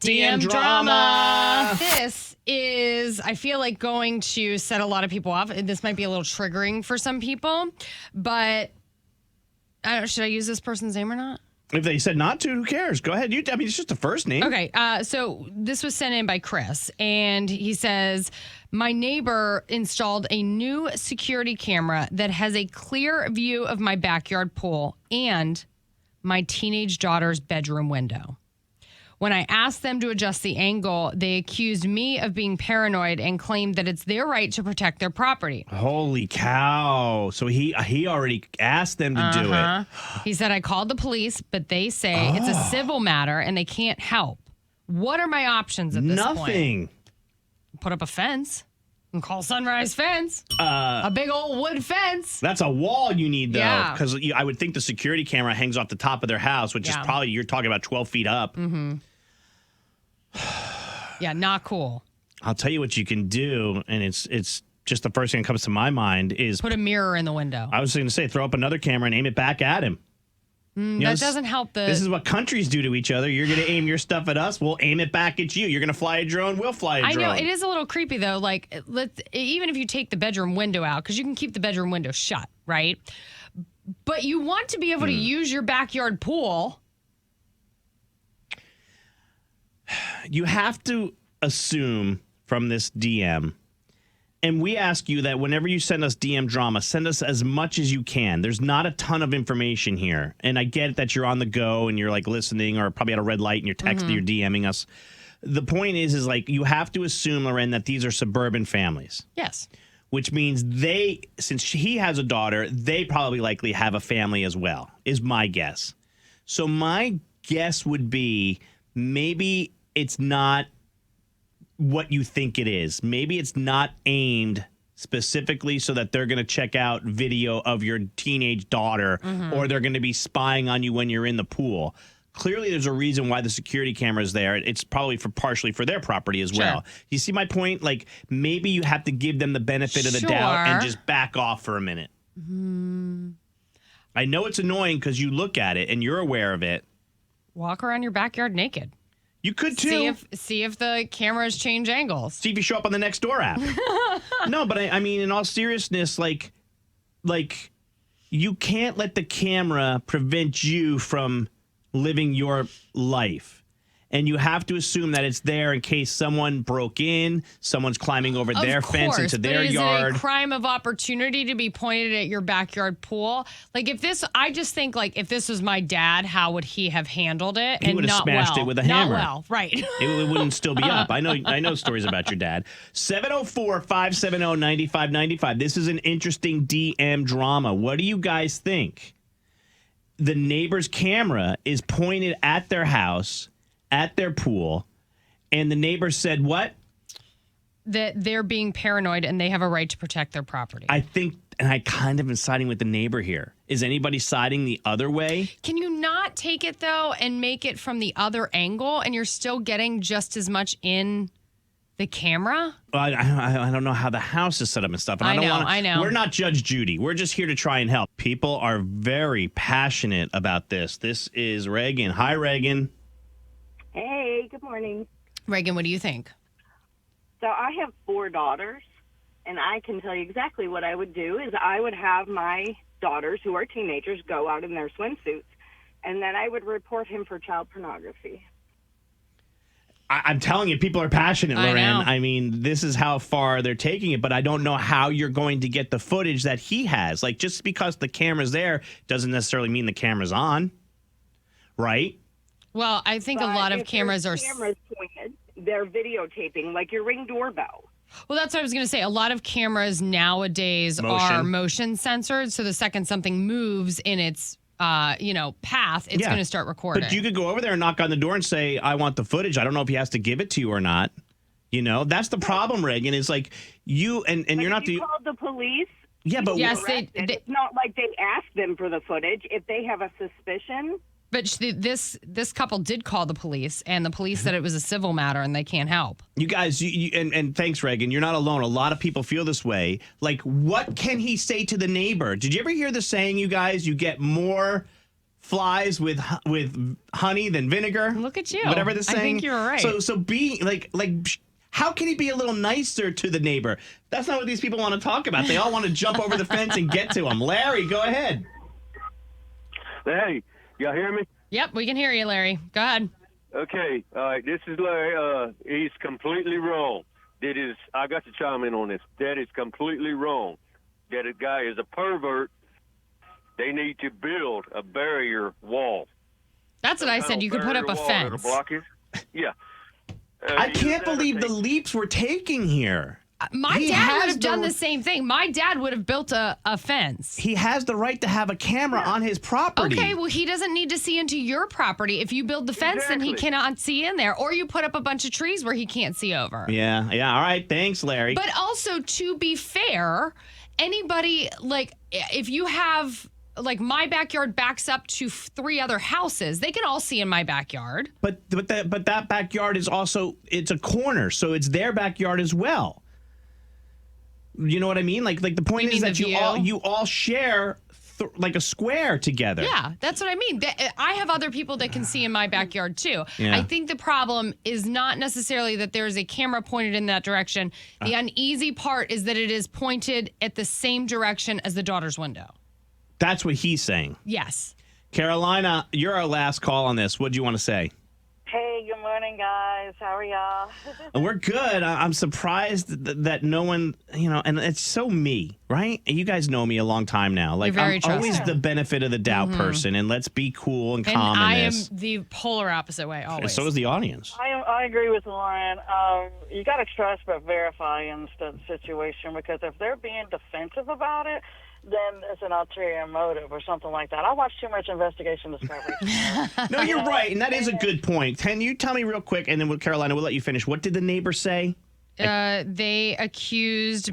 DM drama. This is, I feel like, going to set a lot of people off. This might be a little triggering for some people, but I don't know, should I use this person's name or not? If they said not to, who cares? Go ahead. It's just a first name. Okay, so this was sent in by Chris, and he says, my neighbor installed a new security camera that has a clear view of my backyard pool and my teenage daughter's bedroom window. When I asked them to adjust the angle, they accused me of being paranoid and claimed that it's their right to protect their property. Holy cow. So he already asked them to do it. He said, I called the police, but they say it's a civil matter and they can't help. What are my options at this point? Nothing. Put up a fence and call Sunrise Fence. A big old wood fence. That's a wall you need, though. Yeah. Because I would think the security camera hangs off the top of their house, which is probably, you're talking about 12 feet up. Mm-hmm. Yeah, not cool. I'll tell you what you can do, and it's just the first thing that comes to my mind is... Put a mirror in the window. I was going to say, throw up another camera and aim it back at him. That doesn't help the... This is what countries do to each other. You're going to aim your stuff at us. We'll aim it back at you. You're going to fly a drone. We'll fly a drone. I know. It is a little creepy, though. Like, even if you take the bedroom window out, because you can keep the bedroom window shut, right? But you want to be able to use your backyard pool. You have to assume from this DM, and we ask you that whenever you send us DM drama, send us as much as you can. There's not a ton of information here. And I get that you're on the go and you're like listening or probably at a red light and you're texting, you're DMing us. The point is like you have to assume, Loren, that these are suburban families. Yes. Which means since he has a daughter, they probably likely have a family as well, is my guess. So my guess would be maybe it's not what you think it is. Maybe it's not aimed specifically so that they're going to check out video of your teenage daughter or they're going to be spying on you when you're in the pool. Clearly, there's a reason why the security camera is there. It's probably partially for their property as well. You see my point? Like, maybe you have to give them the benefit of the doubt and just back off for a minute. I know it's annoying because you look at it and you're aware of it. Walk around your backyard naked. You could too. See if the cameras change angles. See if you show up on the Nextdoor app. No, but I mean, in all seriousness, like you can't let the camera prevent you from living your life. And you have to assume that it's there in case someone broke in, someone's climbing over their fence into their yard. Is it a crime of opportunity to be pointed at your backyard pool? Like I just think like if this was my dad, how would he have handled it? He would have smashed it with a hammer. Not well, right. It wouldn't still be up. I know stories about your dad. 704-570-9595. This is an interesting DM drama. What do you guys think? The neighbor's camera is pointed at their house, at their pool, and the neighbor said what? That they're being paranoid and they have a right to protect their property. I think, and I kind of am siding with the neighbor here. Is anybody siding the other way? Can you not take it, though, and make it from the other angle, and you're still getting just as much in the camera? I don't know how the house is set up and stuff. And I know. We're not Judge Judy. We're just here to try and help. People are very passionate about this. This is Reagan. Hi, Reagan. Hey, good morning. Reagan, what do you think? So I have 4 daughters, and I can tell you exactly what I would do is I would have my daughters, who are teenagers, go out in their swimsuits, and then I would report him for child pornography. I'm telling you, people are passionate, Loren. I mean, this is how far they're taking it, but I don't know how you're going to get the footage that he has. Like, just because the camera's there doesn't necessarily mean the camera's on, right? Well, I think a lot of cameras are... cameras pointed, they're videotaping, like your Ring doorbell. Well, that's what I was going to say. A lot of cameras nowadays are motion censored, so the second something moves in its path, it's going to start recording. But you could go over there and knock on the door and say, I want the footage. I don't know if he has to give it to you or not. You know, that's the problem, Reagan, is like you and you're not you called the police. Yeah, but yes, it's not like they asked them for the footage. If they have a suspicion. But this couple did call the police, and the police said it was a civil matter and they can't help. You guys, and thanks, Reagan. You're not alone. A lot of people feel this way. Like, what can he say to the neighbor? Did you ever hear the saying, you guys? You get more flies with honey than vinegar. Look at you. Whatever the saying. I think you're right. So be like how can he be a little nicer to the neighbor? That's not what these people want to talk about. They all want to jump over the fence and get to him. Larry, go ahead. Hey, y'all hear me? Yep, we can hear you, Larry. Go ahead. Okay, all right, this is Larry. He's completely wrong. I got to chime in on this. That is completely wrong. That a guy is a pervert. They need to build a barrier wall. That's what I said. You could put up a fence. Yeah. I can't believe the leaps we're taking here. My dad would have done the same thing. My dad would have built a fence. He has the right to have a camera on his property. Okay, well, he doesn't need to see into your property. If you build the fence, then he cannot see in there. Or you put up a bunch of trees where he can't see over. Yeah. All right. Thanks, Larry. But also, to be fair, anybody, like, if you have... Like, my backyard backs up to 3 other houses. They can all see in my backyard. But that backyard is also, it's a corner, so it's their backyard as well. You know what I mean? Like the point is that you all share like a square together. Yeah, that's what I mean. I have other people that can see in my backyard too. Yeah. I think the problem is not necessarily that there's a camera pointed in that direction. The uneasy part is that it is pointed at the same direction as the daughter's window. That's what he's saying. Yes. Carolina, you're our last call on this. What do you want to say? Hey, good morning, guys. How are y'all? We're good. I'm surprised that no one, and it's so me, right? You guys know me a long time now. Like, You're very I'm always trusting. the benefit of the doubt person, and let's be cool and calm And I in am this. the polar opposite way always. So is the audience. I agree with Lauren. You got to trust but verify in the situation, because if they're being defensive about it, then it's an ulterior motive or something like that. I watch too much Investigation Discovery. No, you're right, and that is a good point. Can you tell me real quick, and then Carolina, we'll let you finish. What did the neighbor say? He said they accused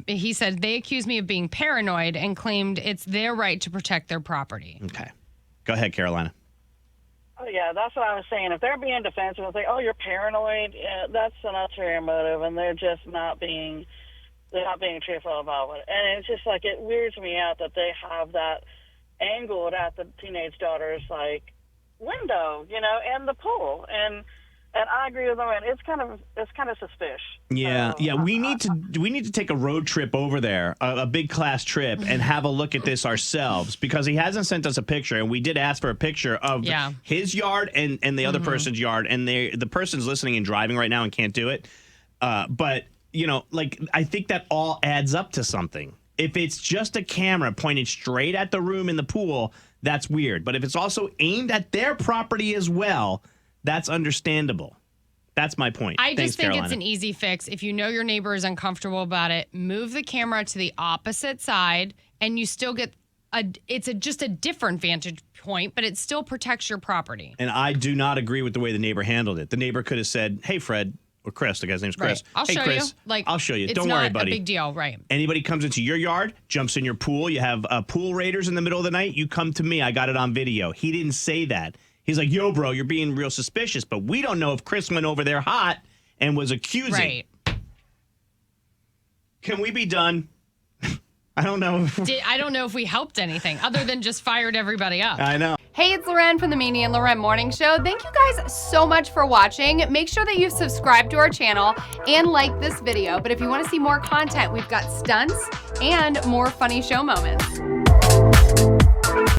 me of being paranoid and claimed it's their right to protect their property. Okay. Go ahead, Carolina. Oh, yeah, that's what I was saying. If they're being defensive and say, "Oh, you're paranoid," that's an ulterior motive, and they're just not being truthful about it. And it's just like, it weirds me out that they have that angled at the teenage daughter's like window, and the pool. And I agree with them. And it's kind of suspicious. Yeah, so, yeah. We need to take a road trip over there, a big class trip, and have a look at this ourselves, because he hasn't sent us a picture, and we did ask for a picture of his yard and the other person's yard, and the person's listening and driving right now and can't do it. But I think that all adds up to something. If it's just a camera pointed straight at the room in the pool, that's weird. But if it's also aimed at their property as well, that's understandable. That's my point. I just think Carolina. it's an easy fix. If you know your neighbor is uncomfortable about it, move the camera to the opposite side, and you still get just a different vantage point, but it still protects your property. And I do not agree with the way the neighbor handled it. The neighbor could have said, "Hey, Fred," or Chris, the guy's name's Chris. Right. Hey, I'll show Chris, you. I'll show you. It's Don't worry, buddy. Not a big deal, right? Anybody comes into your yard, jumps in your pool, you have pool raiders in the middle of the night, you come to me. I got it on video. He didn't say that. He's like, "Yo, bro, you're being real suspicious." But we don't know if Chris went over there hot and was accusing. Right. Can we be done? I don't know. I don't know if we helped anything other than just fired everybody up. I know. Hey, it's Loren from the Maney and Loren Morning Show. Thank you guys so much for watching. Make sure that you subscribe to our channel and like this video. But if you want to see more content, we've got stunts and more funny show moments.